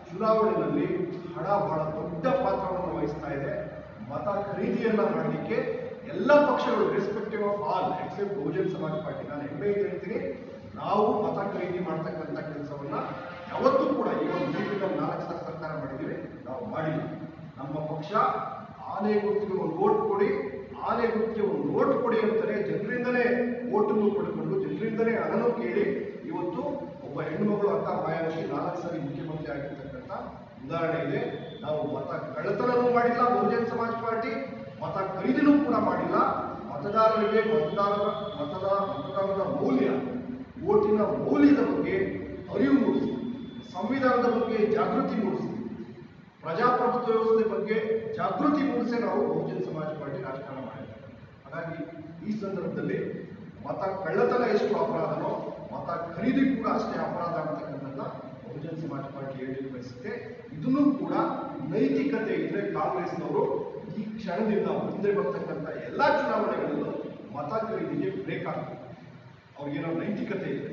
ಚುನಾವಣೆಯಲ್ಲಿ ಹಣ ಬಹಳ ದೊಡ್ಡ ಪಾತ್ರವನ್ನು ವಹಿಸ್ತಾ ಇದೆ. ಮತ ಖರೀದಿಯನ್ನ ಮಾಡಲಿಕ್ಕೆ ಎಲ್ಲ ಪಕ್ಷಗಳು respective of all except Bahujan Samaj Party, ನಾನು ಹೆಮ್ಮೆಯಿಂದ ಹೇಳ್ತೀನಿ, ನಾವು ಮತ ಖರೀದಿ ಮಾಡ್ತಕ್ಕಂಥ ಕೆಲಸವನ್ನ ಯಾವತ್ತೂ ಕೂಡ ಈ ಒಂದು ಬೀದಿನಲ್ಲಿ 4 ಸಲ ಸರ್ಕಾರ ಮಾಡಿದ್ದೀವಿ, ನಾವು ಮಾಡಿಲ್ಲ. ನಮ್ಮ ಪಕ್ಷ ಆನೆ ಗುರುತಿಗೆ ಒಂದು ವೋಟ್ ಕೊಡಿ, ಆನೆ ಗುರುತಿಗೆ ಒಂದು ವೋಟ್ ಕೊಡಿ ಅಂತಾನೆ ಜನರಿಂದಲೇ ವೋಟನ್ನು ಪಡ್ಕೊಂಡು ಜನರಿಂದಲೇ ಹಣನು ಕೇಳಿ ಇವತ್ತು ಒಬ್ಬ ಹೆಣ್ಣುಮಗಳು ಅಕ್ಕ ಮಾಯಾವತಿ 4 ಸಾರಿ ಮುಖ್ಯಮಂತ್ರಿ ಆಗಿರ್ತಕ್ಕಂಥ ಉದಾಹರಣೆ ಇದೆ. ನಾವು ಮತ ಕಳ್ಳತನೂ ಮಾಡಿಲ್ಲ ಬಹುಜನ್ ಸಮಾಜ್ ಪಾರ್ಟಿ, ಮತ ಖರೀದಿನೂ ಕೂಡ ಮಾಡಿಲ್ಲ. ಮತದಾರರಿಗೆ ಮತದಾನದ ಮೌಲ್ಯ, ವೋಟಿನ ಮೌಲ್ಯದ ಬಗ್ಗೆ ಅರಿವು ಮೂಡಿಸಿ, ಸಂವಿಧಾನದ ಬಗ್ಗೆ ಜಾಗೃತಿ ಮೂಡಿಸಿ, ಪ್ರಜಾಪ್ರಭುತ್ವ ವ್ಯವಸ್ಥೆ ಬಗ್ಗೆ ಜಾಗೃತಿ ಮೂಡಿಸಿ ನಾವು ಬಹುಜನ್ ಸಮಾಜ್ ಪಾರ್ಟಿ ರಾಜಕಾರಣ ಮಾಡಿದ್ದೇವೆ. ಹಾಗಾಗಿ ಈ ಸಂದರ್ಭದಲ್ಲಿ ಮತ ಕಳ್ಳತನ ಎಷ್ಟು ಅಪರಾಧನೋ ಮತ ಖರೀದಿ ಕೂಡ ಅಷ್ಟೇ ಅಪರಾಧ ಅಂತಕ್ಕಂಥದ್ದನ್ನ ಬಹುಜನ್ ಸಮಾಜ ಪಾರ್ಟಿ ಹೇಳಲಿಕ್ಕೆ ಬಯಸುತ್ತೆ. ಇದನ್ನು ಕೂಡ ನೈತಿಕತೆ ಇದ್ರೆ ಕಾಂಗ್ರೆಸ್ನವರು ಈ ಕ್ಷಣದಿಂದ ಮುಂದೆ ಬರ್ತಕ್ಕಂಥ ಎಲ್ಲ ಚುನಾವಣೆಗಳಲ್ಲೂ ಮತ ಖರೀದಿಗೆ ಬ್ರೇಕ್ ಆಗ್ತದೆ. ಅವ್ರಿಗೇನೋ ನೈತಿಕತೆ ಇದೆ.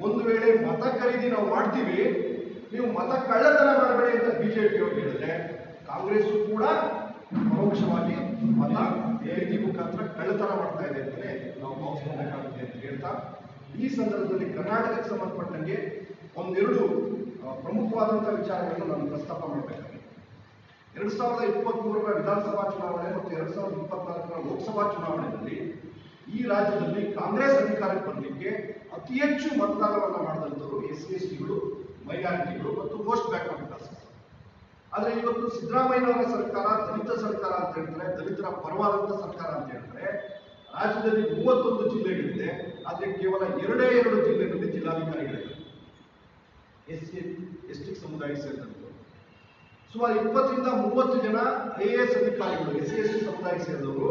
ಒಂದು ವೇಳೆ ಮತ ಖರೀದಿ ನಾವು ಮಾಡ್ತೀವಿ, ನೀವು ಮತ ಕಳ್ಳತನ ಮಾಡಬೇಡಿ ಅಂತ ಬಿಜೆಪಿ ಅವರು ಹೇಳಿದ್ರೆ, ಕಾಂಗ್ರೆಸ್ ಕೂಡ ಪರೋಕ್ಷವಾಗಿ ಮತ ಖರೀದಿ ಮುಖಾಂತರ ಕಳ್ಳತನ ಮಾಡ್ತಾ ಇದೆ ಅಂತಲೇ ನಾವು ಭಾವಿಸಬೇಕಾಗುತ್ತೆ ಅಂತ ಹೇಳ್ತಾ, ಈ ಸಂದರ್ಭದಲ್ಲಿ ಕರ್ನಾಟಕಕ್ಕೆ ಸಂಬಂಧಪಟ್ಟಂಗೆ ಒಂದೆರಡು ಪ್ರಮುಖವಾದಂತಹ ವಿಚಾರಗಳನ್ನು ನಾನು ಪ್ರಸ್ತಾಪ ಮಾಡಬೇಕಾಗಿದೆ. 2023ರ ವಿಧಾನಸಭಾ ಚುನಾವಣೆ ಮತ್ತು 2024ರ ಲೋಕಸಭಾ ಚುನಾವಣೆಯಲ್ಲಿ ಈ ರಾಜ್ಯದಲ್ಲಿ ಕಾಂಗ್ರೆಸ್ ಅಧಿಕಾರಕ್ಕೆ ಬರಲಿಕ್ಕೆ ಅತಿ ಹೆಚ್ಚು ಮತದಾನವನ್ನು ಮಾಡಿದಂಥವರು SC/STಗಳು, ಮೈನಾರಿಟಿಗಳು ಮತ್ತು ಮೋಸ್ಟ್ ಬ್ಯಾಕ್ವರ್ಡ್ ಕ್ಲಾಸಸ್. ಆದರೆ ಇವತ್ತು ಸಿದ್ದರಾಮಯ್ಯನವರ ಸರ್ಕಾರ ದಲಿತ ಸರ್ಕಾರ ಅಂತ ಹೇಳ್ತಾರೆ, ದಲಿತರ ಪರವಾದಂಥ ಸರ್ಕಾರ ಅಂತ ಹೇಳ್ತಾರೆ. ರಾಜ್ಯದಲ್ಲಿ 31 ಜಿಲ್ಲೆಗಳಿದೆ, ಆದರೆ ಕೇವಲ 2 ಜಿಲ್ಲೆಗಳಲ್ಲಿ ಜಿಲ್ಲಾಧಿಕಾರಿಗಳಿವೆ SC/ST ಸಮುದಾಯಕ್ಕೆ ಸೇರಿದಂತೆ. ಸುಮಾರು 20ರಿಂದ 30 ಜನ IAS ಅಧಿಕಾರಿಗಳು SC/ST ಸಮುದಾಯಕ್ಕೆ ಸೇರಿದವರು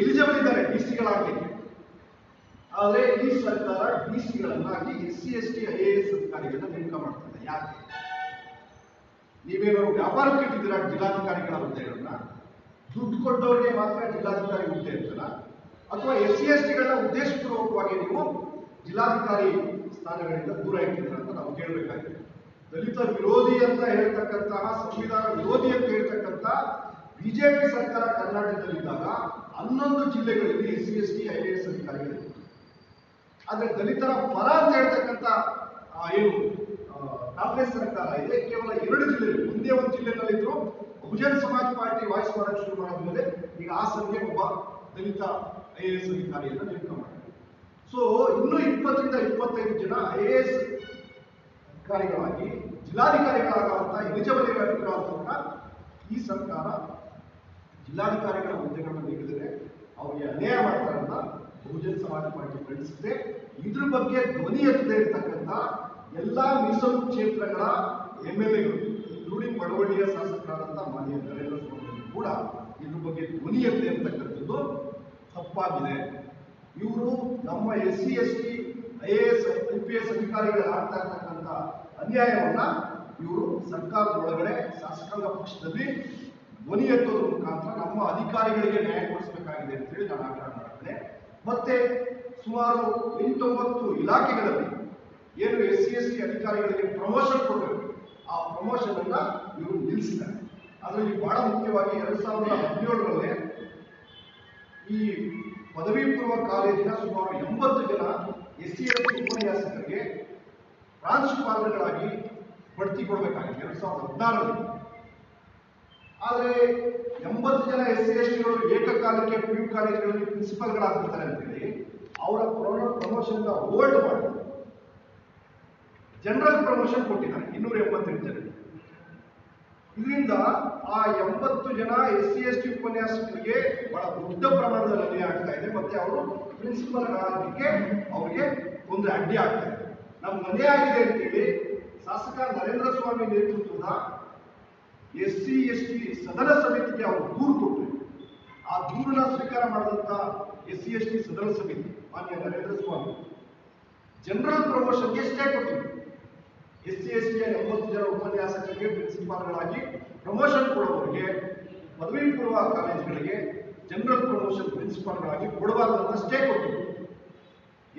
ಎಲಿಜಿಬಲ್ ಇದ್ದಾರೆ DC-ಗಳಾಗಲಿಕ್ಕೆ. ಆದರೆ ಈ ಸರ್ಕಾರ DC-ಗಳನ್ನಾಗಿ SC/ST IAS ಅಧಿಕಾರಿಗಳನ್ನ ನೇಮಕ ಮಾಡ್ತದೆ. ಯಾಕೆ? ನೀವೇನಾದ್ರು ವ್ಯಾಪಾರಕ್ಕೆ ಇಟ್ಟಿದ್ದೀರಾ ಜಿಲ್ಲಾಧಿಕಾರಿಗಳ ಹುದ್ದೆಗಳನ್ನ? ದುಡ್ಡು ಕೊಟ್ಟವರಿಗೆ ಮಾತ್ರ ಜಿಲ್ಲಾಧಿಕಾರಿ ಹುದ್ದೆ ಇರ್ತಲ್ಲ, ಅಥವಾ SC/STಗಳನ್ನ ಉದ್ದೇಶಪೂರ್ವಕವಾಗಿ ನೀವು ಜಿಲ್ಲಾಧಿಕಾರಿ ಸ್ಥಾನಗಳಿಂದ ದೂರ ಇಟ್ಟಿದ್ದೀರಾ ಅಂತ ನಾವು ಕೇಳಬೇಕಾಗಿದೆ. ದಲಿತ ವಿರೋಧಿ ಅಂತ ಹೇಳ್ತಕ್ಕಂತಹ, ಸಂವಿಧಾನ ವಿರೋಧಿ ಅಂತ ಹೇಳ್ತಕ್ಕಂಥ ಬಿಜೆಪಿ ಸರ್ಕಾರ ಕರ್ನಾಟಕದಲ್ಲಿದ್ದಾಗ 11 ಜಿಲ್ಲೆಗಳಲ್ಲಿ SC/ST IAS ಅಧಿಕಾರಿಗಳಿವೆ. ಆದ್ರೆ ದಲಿತರ ಪರ ಅಂತ ಹೇಳ್ತಕ್ಕಂಥ ಏನು ಕಾಂಗ್ರೆಸ್ ಸರ್ಕಾರ ಇದೆ, ಕೇವಲ 2 ಜಿಲ್ಲೆ. ಮುಂದೆ ಒಂದು ಜಿಲ್ಲೆನಲ್ಲಿದ್ರು ಬಹುಜನ್ ಸಮಾಜ್ ಪಾರ್ಟಿ ವಾಯ್ಸ್ ಮಾಡಕ್ಕೆ ಶುರು ಮಾಡಿದ್ಮೇಲೆ ಈಗ ಆ ಸಂಖ್ಯೆ ಒಬ್ಬ ದಲಿತ IAS ಅಧಿಕಾರಿಯನ್ನ ನೇಮಕ ಮಾಡಿದೆ. ಸೊ ಇನ್ನೂ 20ರಿಂದ 25 ಜನ IAS ಅಧಿಕಾರಿಗಳಾಗಿ ಜಿಲ್ಲಾಧಿಕಾರಿಗಳಾಗುವಂತ ಎಲಿಜಿಬಲ್ ಇರುವಂತ ಈ ಸರ್ಕಾರ ಜಿಲ್ಲಾಧಿಕಾರಿಗಳ ಹುದ್ದೆಗಳನ್ನು ನೀಡಿದರೆ ಅವರಿಗೆ ಅನ್ಯಾಯ ಮಾಡ್ತಾರೆ ಅಂತ ಬಹುಜನ್ ಸಮಾಜ ಪಾರ್ಟಿ ಖಂಡಿಸುತ್ತೆ. ಇದ್ರ ಬಗ್ಗೆ ಧ್ವನಿ ಎತ್ತದೇ ಇರ್ತಕ್ಕಂಥ ಎಲ್ಲಾ ಮೀಸಲು ಕ್ಷೇತ್ರಗಳ MLAಗಳು, ಇನ್ಕ್ಲೂಡಿಂಗ್ ಬಡವಳ್ಳಿಯ ಶಾಸಕರಾದಂಥ ಮಾನ್ಯ ನರೇಂದ್ರ ಸ್ವಾಮಿ ಕೂಡ ಇದ್ರ ಬಗ್ಗೆ ಧ್ವನಿ ಎತ್ತದೇ ಇರ್ತಕ್ಕಂಥದ್ದು ತಪ್ಪಾಗಿದೆ. ಇವರು ನಮ್ಮ SC/ST IAS IPS ಅಧಿಕಾರಿಗಳು ಆಗ್ತಾ ಇರ್ತಕ್ಕಂಥ ಅನ್ಯಾಯವನ್ನ ಇವರು ಸರ್ಕಾರದ ಒಳಗಡೆ ಶಾಸಕಾಂಗ ಪಕ್ಷದಲ್ಲಿ ಧ್ವನಿ ಎತ್ತೋದ್ರ ಮುಖಾಂತರ ನಮ್ಮ ಅಧಿಕಾರಿಗಳಿಗೆ ನ್ಯಾಯ ಕೊಡಿಸಬೇಕಾಗಿದೆ ಅಂತ ಹೇಳಿ ನಾನು ಆಗ್ರಹ ಮಾಡ್ತೇನೆ. ಮತ್ತೆ ಸುಮಾರು 8-9 ಇಲಾಖೆಗಳಲ್ಲಿ ಏನು SC/ST ಅಧಿಕಾರಿಗಳಿಗೆ ಪ್ರಮೋಷನ್ ಕೊಡಬೇಕು, ಆ ಪ್ರಮೋಷನ್ ಅನ್ನ ಇವರು ನಿಲ್ಲಿಸಿದ್ದಾರೆ. ಅದರಲ್ಲಿ ಬಹಳ ಮುಖ್ಯವಾಗಿ 2017ರಲ್ಲಿ ಈ ಪದವಿ ಪೂರ್ವ ಕಾಲೇಜಿನ ಸುಮಾರು 80 ಜನ SC/ST ಉಪನ್ಯಾಸಕರಿಗೆ ಪ್ರಾಂಶುಪಾಲರುಗಳಾಗಿ ಬಡ್ತಿ ಕೊಡಬೇಕಾಗಿದೆ 2016ರಲ್ಲಿ. ಆದರೆ 80 ಜನ SC/STಗಳು ಏಕಕಾಲಕ್ಕೆ PU ಕಾಲೇಜುಗಳಲ್ಲಿ ಪ್ರಿನ್ಸಿಪಾಲ್ಗಳಾಗ್ಬಿಡ್ತಾರೆ ಅಂತೇಳಿ ಅವರ ಪ್ರಮೋಷನ್ ಹೋಲ್ಡ್ ಮಾಡಿ ಜನರಲ್ ಪ್ರಮೋಷನ್ ಕೊಟ್ಟಿದ್ದಾರೆ 288 ಜನ. ಇದರಿಂದ ಆ 80 ಜನ SC/ST ಉಪನ್ಯಾಸಕರಿಗೆ ಬಹಳ ದೊಡ್ಡ ಪ್ರಮಾಣದಲ್ಲಿ ಅನ್ಯಾಯ ಆಗ್ತಾ ಇದೆ. ಮತ್ತೆ ಅವರು ಪ್ರಿನ್ಸಿಪಲ್ ಆಗಲಿಕ್ಕೆ ಅವರಿಗೆ ಒಂದು ಅಡ್ಡಿ ಆಗ್ತಾ ಇದೆ. ನಮ್ಗೆ ಅನ್ಯಾಯ ಆಗಿದೆ ಅಂತೇಳಿ ಶಾಸಕ ನರೇಂದ್ರ ಸ್ವಾಮಿ ನೇತೃತ್ವದ SC/ST ಸದನ ಸಮಿತಿಗೆ ಅವರು ದೂರು ಕೊಟ್ಟರು. ಆ ದೂರನ್ನ ಸ್ವೀಕಾರ ಮಾಡಿದಂತ SC/ST ಸದನ ಸಮಿತಿ ಮಾನ್ಯ ನರೇಂದ್ರ ಸ್ವಾಮಿ ಜನರಲ್ ಪ್ರಮೋಷನ್ಗೆ ಸ್ಟೇ ಕೊಟ್ಟಿದ್ರು. SC/ST 80 ಜನ ಉಪನ್ಯಾಸಕರಿಗೆ ಪ್ರಿನ್ಸಿಪಾಲ್ಗಳಾಗಿ ಪ್ರಮೋಷನ್ ಕೊಡುವವರಿಗೆ ಪದವಿ ಪೂರ್ವ ಕಾಲೇಜುಗಳಿಗೆ ಜನರಲ್ ಪ್ರಮೋಷನ್ ಪ್ರಿನ್ಸಿಪಾಲ್ಗಳಾಗಿ ಕೊಡಬಾರದಂತ ಸ್ಟೇ ಕೊಟ್ಟಿದ್ರು.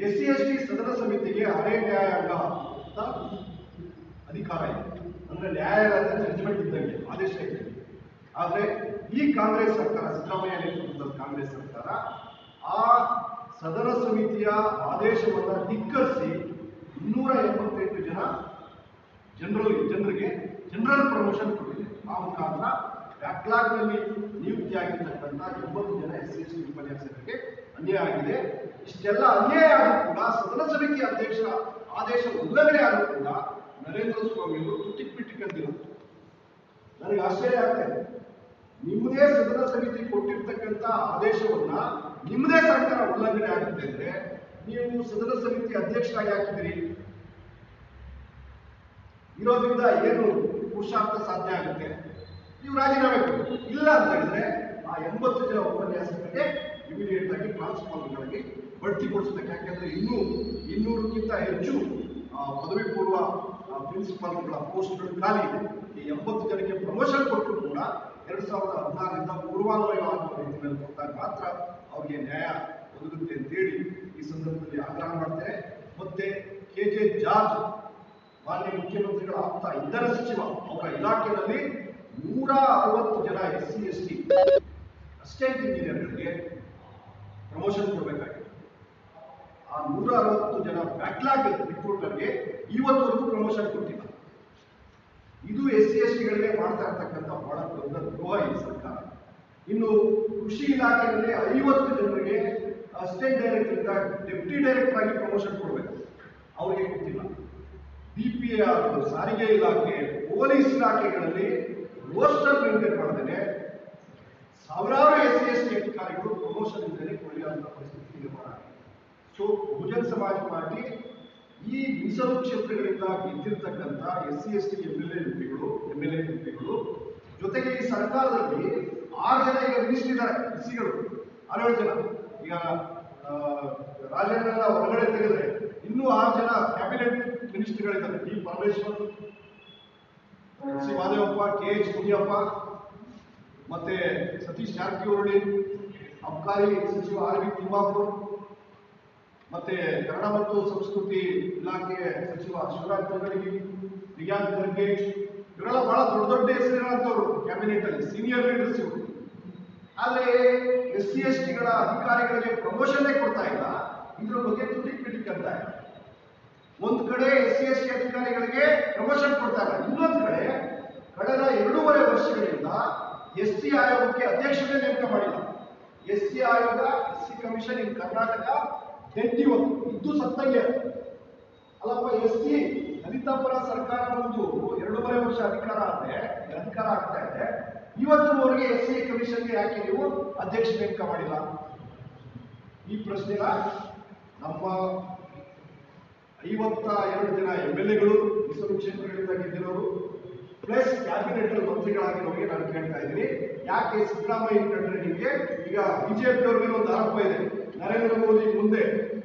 SC/ST ಸದನ ಸಮಿತಿಗೆ ಅರೆ ನ್ಯಾಯಾಂಗ ಅಂತ ಅಧಿಕಾರ ಇದೆ, ಅಂದ್ರೆ ನ್ಯಾಯಾಲಯದ ಜಡ್ಜ್ಮೆಂಟ್ ಇದ್ದಂಗೆ, ಆದೇಶ ಇದ್ದಂಗೆ. ಆದ್ರೆ ಈ ಕಾಂಗ್ರೆಸ್ ಸರ್ಕಾರ, ಸಿದ್ದರಾಮಯ್ಯ ನೇತೃತ್ವದ ಕಾಂಗ್ರೆಸ್ ಸರ್ಕಾರ ಆ ಸದನ ಸಮಿತಿಯ ಆದೇಶವನ್ನ ಧಿಕ್ಕರಿಸಿ 288 ಜನ ಜನರಿಗೆ ಜನರಲ್ ಪ್ರಮೋಷನ್ ಕೊಟ್ಟಿದೆ. ಆ ಮುಖಾಂತರ ಬ್ಯಾಕ್ಲಾಗ್ ನಲ್ಲಿ ನಿಯುಕ್ತಿಯಾಗಿರ್ತಕ್ಕಂಥ 80 ಜನ SC ಉಪನ್ಯಾಸಕರಿಗೆ ಅನ್ಯಾಯ ಆಗಿದೆ. ಇಷ್ಟೆಲ್ಲ ಅನ್ಯಾಯ ಆದರೂ ಕೂಡ ಸದನ ಸಮಿತಿ ಅಧ್ಯಕ್ಷರ ಆದೇಶ ಉಲ್ಲಂಘನೆ ಆದರೂ ಕೂಡ ನರೇಂದ್ರ ಸ್ವಾಮಿ ಅವರು ತುಟಿಕ್ಬಿಟ್ಟಿಕ್ಕಂತಿಲ್ಲ. ನನಗೆ ಆಶ್ಚರ್ಯ ಆಗ್ತಾ ಇದೆ. ನಿಮ್ಮದೇ ಸದನ ಸಮಿತಿ ಕೊಟ್ಟಿರ್ತಕ್ಕಂಥ ಆದೇಶವನ್ನ ನಿಮ್ಮದೇ ಸರ್ಕಾರ ಉಲ್ಲಂಘನೆ ಆಗುತ್ತೆ ಅಂದ್ರೆ ನೀವು ಸದನ ಸಮಿತಿ ಅಧ್ಯಕ್ಷರಾಗಿ ಹಾಕಿದಿರಿ. ಇರೋದ್ರಿಂದ ಏನು ಪುರುಷಾರ್ಥ ಸಾಧ್ಯ ಆಗುತ್ತೆ? ನೀವು ರಾಜೀನಾಮೆ ಕೊಡಿ. ಇಲ್ಲ ಅಂತ ಹೇಳಿದ್ರೆ ಆ 80 ಜನ ಉಪನ್ಯಾಸಕರಿಗೆ ಇಮಿಡಿಯೇಟ್ ಆಗಿ ಟ್ರಾನ್ಸ್ಫಾರ್ಮರ್ಗಳಿಗೆ ಬಡ್ತಿ ಕೊಡಿಸಬೇಕು. ಯಾಕೆಂದ್ರೆ ಇನ್ನೂ 200ಕ್ಕಿಂತ ಹೆಚ್ಚು ಪದವಿ ಪೂರ್ವ ಪ್ರಿನ್ಸಿಪಾಲ್ಗಳ ಪೋಸ್ಟ್ಗಳು ಖಾಲಿ ಇದೆ. ಈ 80 ಜನಕ್ಕೆ ಪ್ರಮೋಷನ್ ಕೊಟ್ಟರು ಕೂಡ 2016ರಿಂದ ಪೂರ್ವಾನ್ವಯ ಆಗುವ ರೀತಿಯಲ್ಲಿ ಕೊಟ್ಟಾಗ ಮಾತ್ರ ಅವರಿಗೆ ನ್ಯಾಯ ಒದಗುತ್ತೆ ಅಂತೇಳಿ ಈ ಸಂದರ್ಭದಲ್ಲಿ ಆಗ್ರಹ ಮಾಡ್ತೇನೆ. ಮತ್ತೆ KJ ಜಾರ್ಜ್ ಮಾನ್ಯ ಮುಖ್ಯಮಂತ್ರಿಗಳ ಆಪ್ತ ಇಂಧನ ಸಚಿವ, ಅವರ ಇಲಾಖೆಯಲ್ಲಿ 160 ಜನ SC ST ಅಸಿಸ್ಟೆಂಟ್ ಇಂಜಿನಿಯರ್ಗಳಿಗೆ ಪ್ರಮೋಷನ್ ಕೊಡಬೇಕಾಗಿದೆ. ಆ 160 ಜನ ಬ್ಯಾಕ್ಲಾಗ್ ರಿಕ್ರೂಟರ್ಗೆ ಇವತ್ತವರೆಗೂ ಪ್ರಮೋಷನ್ ಕೊಟ್ಟಿಲ್ಲ. ಇದು SC STಗಳಿಗೆ ಮಾಡ್ತಾ ಇರ್ತಕ್ಕಂಥ ಬಹಳ ದೊಡ್ಡ ದ್ರೋಹ ಈ ಸರ್ಕಾರ. ಇನ್ನು ಕೃಷಿ ಇಲಾಖೆಯಲ್ಲಿ 50 ಜನರಿಗೆ ಅಸಿಸ್ಟೆಂಟ್ ಡೈರೆಕ್ಟರ್ ಇಂದ ಡೆಪ್ಟಿ ಡೈರೆಕ್ಟರ್ ಆಗಿ ಪ್ರಮೋಷನ್ ಕೊಡಬೇಕು, ಅವರಿಗೆ ಕೊಟ್ಟಿಲ್ಲ. BPR, ಸಾರಿಗೆ ಇಲಾಖೆ, ಪೊಲೀಸ್ ಇಲಾಖೆಗಳಲ್ಲಿ ರೋಸ್ಟರ್ ಮೇಂಟೈನ್ ಮಾಡದೇನೆ ಸಾವಿರಾರು SC ST ಅಧಿಕಾರಿಗಳು ಪ್ರಮೋಷನ್ ಇಲ್ಲದೆ ಕೊಡುವಂತಹ ಪರಿಸ್ಥಿತಿ ನಿರ್ಮಾಣ ಆಗಿದೆ. ಸೊ ಬಹುಜನ್ ಸಮಾಜ್ ಪಾರ್ಟಿ ಈ ಮೀಸಲು ಕ್ಷೇತ್ರಗಳಿಂದ ಗೆದ್ದಿರ್ತಕ್ಕಂಥ SC ST MLA ಎಂಪಿಗಳು ಜೊತೆಗೆ ಈ ಸರ್ಕಾರದಲ್ಲಿ 6 ಜನ ಈಗ ಮಿನಿಸ್ಟರ್ ಇದ್ದಾರೆ, SCಗಳು 6 ಜನ. ಈಗ ರಾಜಣ್ಣನ ಹೊರಗಡೆ ತೆಗೆದ್ರೆ ಇನ್ನೂ 6 ಜನ ಕ್ಯಾಬಿನೆಟ್ ಮಿನಿಸ್ಟರ್ಗಳಿದ್ದಾರೆ. D Parameshwar, C Mahadevappa, KH Muniyappa, ಮತ್ತೆ ಸತೀಶ್ ಜಾರಕಿಹೊಳಿ, ಅಬಕಾರಿ ಸಚಿವ RV ತಿಮ್ಮಾಪುರ್, ಮತ್ತೆ ಕನ್ನಡ ಮತ್ತು ಸಂಸ್ಕೃತಿ ಇಲಾಖೆ ಸಚಿವ ಶಿವರಾಜ್ ತಂಗಡಗಿ, ಪ್ರಿಯಾಂಕ್ ಖರ್ಗೆ, ಇವರೆಲ್ಲ ಬಹಳ ದೊಡ್ಡ ದೊಡ್ಡ ಹೆಸರಿರುವಂತವರು ಕ್ಯಾಬಿನೆಟ್ ಅಲ್ಲಿ ಸೀನಿಯರ್ ಲೀಡರ್ಸ್ ಇವರು. ಆದ್ರೆ SC STಗಳ ಅಧಿಕಾರಿಗಳಿಗೆ ಪ್ರಮೋಷನ್ ಕೊಡ್ತಾ ಇಲ್ಲ. ಇದ್ರ ಬಗ್ಗೆ ತುಟಿಕ್ಬಿಟ್ಟಿಕ್ಕಂತ ಒಂದ್ ಕಡೆ SC ST ಅಧಿಕಾರಿಗಳಿಗೆ ಪ್ರಮೋಷನ್ ಕೊಡ್ತಾ ಇಲ್ಲ, ಇನ್ನೊಂದ್ ಕಡೆ ಕಳೆದ 2.5 ವರ್ಷಗಳಿಂದ SC ಆಯೋಗಕ್ಕೆ ಅಧ್ಯಕ್ಷರೇ ನೇಮಕ ಮಾಡಿಲ್ಲ. SC ಆಯೋಗ, SC ಕಮಿಷನ್ ಇನ್ ಕರ್ನಾಟಕ ಡೆಡ್ ಇದ್ದು ಸತ್ತಂಗೆ. ಅಲ್ಲಪ್ಪ, SC ದಲಿತ ಪರ ಸರ್ಕಾರ ಬಂದು 2.5 ವರ್ಷ ಅಧಿಕಾರ ಆಗ್ತಾ ಇದೆ. ಇವತ್ತಿನವರೆಗೆ SC ಕಮಿಷನ್ಗೆ ಯಾಕೆ ನೀವು ಅಧ್ಯಕ್ಷ ನೇಮಕ ಮಾಡಿಲ್ಲ? ಈ ಪ್ರಶ್ನೆನ ನಮ್ಮ 52 ಜನ MLAಗಳು, ಮೀಸಲು ಕ್ಷೇತ್ರಗಳಿಂದ ಗೆದ್ದಿರೋರು, ಪ್ಲಸ್ ಕ್ಯಾಬಿನೆಟ್ ಮಂತ್ರಿಗಳಾಗಿರೋರಿಗೆ ನಾನು ಕೇಳ್ತಾ ಇದ್ದೀನಿ. ಯಾಕೆ ಸಿದ್ದರಾಮಯ್ಯ ಕಂಡ್ರೆ ನಿಮಗೆ ಈಗ ಬಿಜೆಪಿಯವ್ರಿಗೆ ಒಂದು ಆರೋಪ ಇದೆ, ನರೇಂದ್ರ ಮೋದಿ ಮುಂದೆ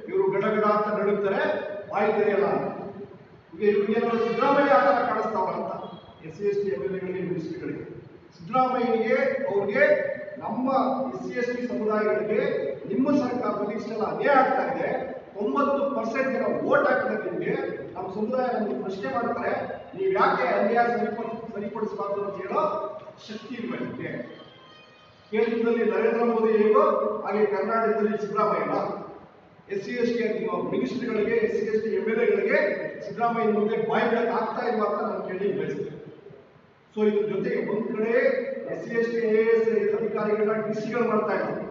ಇವರು ಗಡಗಡ ಅಂತ ನಡುತ್ತಾರೆ, ಬಾಯಿ ತೆರೆಯಲ್ಲ. ಈಗ ಇವ್ರಿಗೇನಾದ್ರು ಸಿದ್ದರಾಮಯ್ಯ ಆ ಥರ ಕಾಣಿಸ್ತಾವ ಅಂತ SC ST MLAಗಳಿಗೆ, ಮಿನಿಸ್ಟರ್ಗಳಿಗೆ. ಸಿದ್ದರಾಮಯ್ಯನಿಗೆ ಅವ್ರಿಗೆ ನಮ್ಮ SC ST ಸಮುದಾಯಗಳಿಗೆ ನಿಮ್ಮ ಸರ್ಕಾರದಲ್ಲಿ ಇಷ್ಟೆಲ್ಲ ಅನ್ಯಾಯ ಆಗ್ತಾ ಇದೆ, 90% ಜನ ವೋಟ್ ಹಾಕಿದ್ರೆ ನಿಮಗೆ ನಮ್ಮ ಸಮುದಾಯ ನಮಗೆ ಪ್ರಶ್ನೆ ಮಾಡ್ತಾರೆ, ನೀವು ಯಾಕೆ ಅನ್ಯಾಯ ಸರಿಪಡಿಸಬಾರ್ದು ಅಂತ ಹೇಳೋ ಶಕ್ತಿ ಇರಬೇಕು. ಕೇಂದ್ರದಲ್ಲಿ ನರೇಂದ್ರ ಮೋದಿ ಹೇಗೋ ಹಾಗೆ ಕರ್ನಾಟಕದಲ್ಲಿ Siddaramaiah SC ST ಮಿನಿಸ್ಟರ್ಗಳಿಗೆ, SC ST MLAಗಳಿಗೆ Siddaramaiah ಮುಂದೆ ಬಾಯಿ ಬಿಡಕ್ಕೆ ಆಗ್ತಾ ಇಲ್ವಾ ಅಂತ ನಾನು ಕೇಳಿ ಬಯಸ್ತೇನೆ. ಸೊ ಇದ್ರ ಜೊತೆಗೆ ಒಂದ್ ಕಡೆ SC ST AS ಅಧಿಕಾರಿಗಳನ್ನ DC ಮಾಡ್ತಾ ಇದ್ದಾರೆ,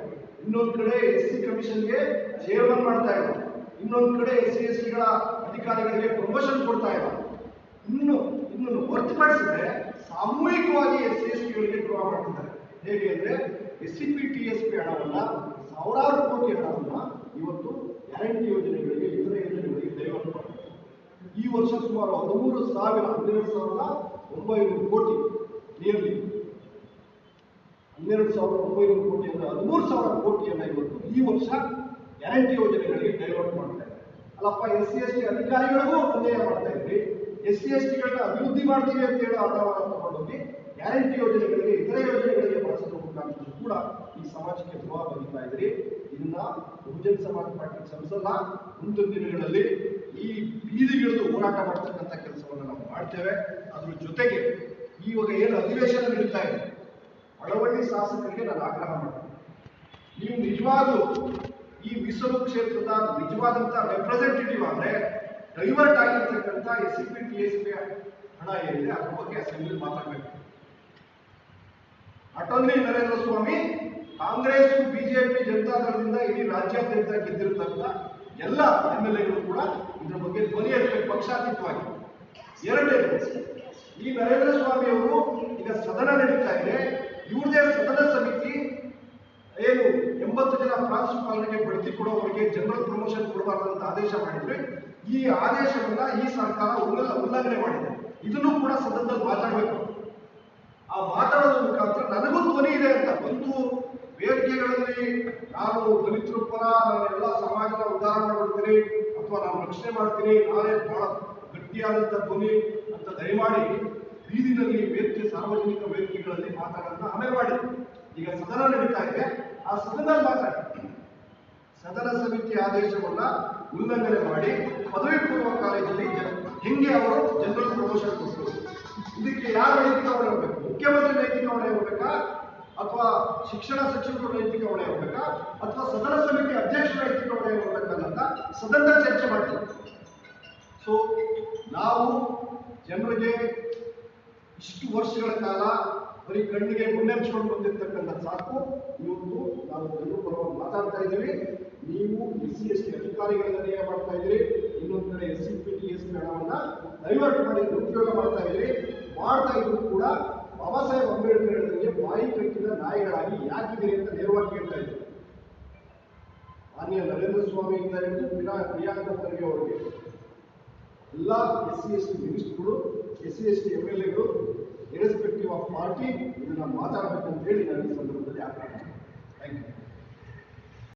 ಇನ್ನೊಂದ್ ಕಡೆ SC ಕಮಿಷನ್ಗೆ ಚೇರ್ಮನ್ ಮಾಡ್ತಾ ಇದ್ದಾರೆ, ಇನ್ನೊಂದ್ ಕಡೆ SC STಗಳ ಅಧಿಕಾರಿಗಳಿಗೆ ಪ್ರಮೋಷನ್ ಕೊಡ್ತಾ ಇಲ್ಲ. ಇನ್ನು ಹೊರತುಪಡಿಸಿದ್ರೆ ಸಾಮೂಹಿಕವಾಗಿ SC STಗಳಿಗೆ ದ್ರೋಹ ಮಾಡ್ತಿದ್ದಾರೆ. ಹೇಗೆ ಅಂದ್ರೆ SCP TSP ಹಣವನ್ನ, ಸಾವಿರಾರು ಕೋಟಿ ಹಣವನ್ನ ಇವತ್ತು ಗ್ಯಾರಂಟಿ ಯೋಜನೆಗಳಿಗೆ, ಇತರ ಯೋಜನೆಗಳಿಗೆ ಡೈವರ್ಟ್ ಮಾಡ್ತಾರೆ. ಈ ವರ್ಷ ಸುಮಾರು 12,900 ಕೋಟಿ, ನಿಯರ್ಲಿ 12,900 ಕೋಟಿ ಅಂದ್ರೆ 13,000 ಕೋಟಿಯನ್ನ ಇವತ್ತು ಈ ವರ್ಷ ಗ್ಯಾರಂಟಿ ಯೋಜನೆಗಳಿಗೆ ಡೈವರ್ಟ್ ಮಾಡ್ತಾ ಇದ್ದಾರೆ. ಅಲ್ಲಪ್ಪ, SC ST ಅಧಿಕಾರಿಗಳಿಗೂ ಅನ್ಯಾಯ ಮಾಡ್ತಾ ಇದ್ರಿ, SC STಗಳನ್ನ ಅಭಿವೃದ್ಧಿ ಮಾಡ್ತೀವಿ ಅಂತ ಹೇಳೋ ಹಣವನ್ನು ತಗೊಂಡೋಗಿ ಗ್ಯಾರಂಟಿ ಯೋಜನೆಗಳಿಗೆ, ಇತರ ಯೋಜನೆಗಳಿಗೆ ಬಳಸೋದ್ರ ಮುಖಾಂತರ ಕೂಡ ಈ ಸಮಾಜಕ್ಕೆ ದ್ರೋಹ ಬರೀತಾ ಇದ್ರಿ. ಇದನ್ನ ಬಹುಜನ್ ಸಮಾಜ ಪಾರ್ಟಿ ಸಲ್ಲಿಸಲ್ಲ. ಮುಂದಿನ ದಿನಗಳಲ್ಲಿ ಈ ಬೀದಿಗಿಳಿದು ಹೋರಾಟ ಮಾಡ್ತಕ್ಕಂಥ ಕೆಲಸವನ್ನು ನಾವು ಮಾಡ್ತೇವೆ. ಅದ್ರ ಜೊತೆಗೆ ಇವಾಗ ಏನು ಅಧಿವೇಶನ ನಡೀತಾ ಇದೆ, ಮಳವಳ್ಳಿ ಶಾಸಕರಿಗೆ ನಾನು ಆಗ್ರಹ ಮಾಡ್ತೀನಿ, ನೀವು ನಿಜವಾಗ್ಲೂ ಈ ಮೀಸಲು ಕ್ಷೇತ್ರದ ನಿಜವಾದಂಥ ರೆಪ್ರೆಸೆಂಟೇಟಿವ್ ಆದರೆ ಡೈವರ್ಟ್ ಆಗಿರ್ತಕ್ಕಂಥ SCP TSP ಹಣ ಏನಿದೆ ಅದ್ರ ಬಗ್ಗೆ ಅಸೆಂಬ್ಲಿ ಮಾತಾಡಬೇಕು. Not only Narendra Swamy, Congress BJP ಜನತಾದಳದಿಂದ ಇಡೀ ರಾಜ್ಯಾದ್ಯಂತ ಗೆದ್ದಿರ್ತಕ್ಕಂಥ ಎಲ್ಲ MLAಗಳು ಕೂಡ ಇದ್ರ ಬಗ್ಗೆ ಧ್ವನಿ ಎತ್ತಬೇಕು ಪಕ್ಷಾತೀತವಾಗಿ. ಎರಡನೇದು, ಈ ನರೇಂದ್ರ ಸ್ವಾಮಿ ಅವರು ಈಗ ಸದನ ನಡೀತಾ ಇದೆ, ಇವ್ರದೇ ಸದನ ಸಮಿತಿ ಏನು 80 ಜನ ಪ್ರಾಂಶುಪಾಲರಿಗೆ ಬಡ್ತಿ ಕೊಡೋವರಿಗೆ ಜನರಲ್ ಪ್ರಮೋಷನ್ ಕೊಡಬಾರ್ದಂತ ಆದೇಶ ಮಾಡಿದ್ರೆ, ಈ ಆದೇಶವನ್ನ ಈ ಸರ್ಕಾರ ಉಲ್ಲಂಘನೆ ಮಾಡಿದೆ. ಇದನ್ನು ಕೂಡ ಸದನದಲ್ಲಿ ಮಾತಾಡಬೇಕು. ಆ ಮಾತಾಡೋದ್ರ ಮುಖಾಂತರ ನನಗೂ ಧ್ವನಿ ಇದೆ ಅಂತ ಒಂದು ವೇದಿಕೆಗಳಲ್ಲಿ ನಾನು ದಲಿತರ ಪರ, ನಾನೆಲ್ಲ ಸಮಾಜದ ಉದ್ಧಾರ ಮಾಡ್ಬಿಡ್ತೀನಿ ಅಥವಾ ನಾನು ರಕ್ಷಣೆ ಮಾಡ್ತೀನಿ, ನಾನೇ ಬಹಳ ಗಟ್ಟಿಯಾದಂಥ ಧ್ವನಿ ಅಂತ ದಯಮಾಡಿ ಬೀದಿನಲ್ಲಿ ವೇದಿಕೆ, ಸಾರ್ವಜನಿಕ ವೇದಿಕೆಗಳಲ್ಲಿ ಮಾತಾಡೋದನ್ನ ಆಮೇಲೆ ಮಾಡಿ. ಈಗ ಸದನ ನಡೀತಾ ಇದೆ, ಆ ಸದನದಲ್ಲಿ ಮಾತಾಡಿ. ಸದನ ಸಮಿತಿ ಆದೇಶವನ್ನ ಉಲ್ಲಂಘನೆ ಮಾಡಿ ಪದವಿ ಪೂರ್ವ ಕಾಲೇಜಲ್ಲಿ ಹೆಂಗೆ ಅವರು ಜನರಲ್ ಪ್ರಮೋಷನ್ ಕೊಟ್ಟರು, ಇದಕ್ಕೆ ಯಾರು ನೈತಿಕ ಹೊಣೆ ಇರಬೇಕು? ಮುಖ್ಯಮಂತ್ರಿ ನೈತಿಕ ಹೊಣೆ ಇರಬೇಕಾ, ಅಥವಾ ಶಿಕ್ಷಣ ಸಚಿವರು ನೈತಿಕ ಹೊಣೆ ಇರಬೇಕಾ, ಅಥವಾ ಸದನ ಸಮಿತಿ ಅಧ್ಯಕ್ಷರ ನೈತಿಕ ಹೊಣೆ ಇರಬೇಕನ್ನಂತ ಸದನದಲ್ಲಿ ಚರ್ಚೆ ಮಾಡ್ತೀವಿ. ಸೊ ನಾವು ಜನರಿಗೆ ಇಷ್ಟು ವರ್ಷಗಳ ಕಾಲ ಬರೀ ಕಣ್ಣಿಗೆ ಮುನ್ನೆಚ್ಚಿಕೊಂಡು ಬಂದಿರ್ತಕ್ಕಂಥ ಸಾಕು. ಇವತ್ತು ನಾವು ಜನರ ಪರವಾಗಿ ಮಾತಾಡ್ತಾ ಇದ್ದೀವಿ. ನೀವು SC/ST ಅಧಿಕಾರಿಗಳನ್ನ ನೇಮಕ ಮಾಡ್ತಾ ಇದ್ದೀರಿ, ಇನ್ನೊಂದು ಕಡೆ SCP TSP ಹಣವನ್ನ ಡೈವರ್ಟ್ ಮಾಡಿ ದುರುಪಯೋಗ ಮಾಡ್ತಾ ಇದ್ದೀರಿ. ಮಾಡ್ತಾ ಇದ್ರು ಕೂಡ ಬಾಬಾ ಸಾಹೇಬ್ ಅಂಬೇಡ್ಕರ್ ಹೇಳಿದಂಗೆ ಬಾಯಿ ಕಟ್ಟಿದ ನಾಯಿಗಳಾಗಿ ಯಾಕಿದ್ದೀರಿ ಅಂತ ನೇರವಾಗಿ ಕೇಳ್ತಾ ಇದ್ದೀವಿ. ಮಾನ್ಯ ನರೇಂದ್ರ ಸ್ವಾಮಿಯಿಂದ ಹಿಡಿದು ಪ್ರಿಯಾಂಕ ಖರ್ಗೆ ಅವರಿಗೆ ಎಲ್ಲ SC/ST ಮಿನಿಸ್ಟ್ರುಗಳು, SC/ST MLAಗಳು ಇರೆಸ್ಪೆಕ್ಟಿವ್ ಆಫ್ ಪಾರ್ಟಿ ಇದನ್ನ ಮಾತಾಡಬೇಕಂತ ಹೇಳಿ ನಾನು ಈ ಸಂದರ್ಭದಲ್ಲಿ ಆಗ್ರಹ ಮಾಡ್ತೀನಿ.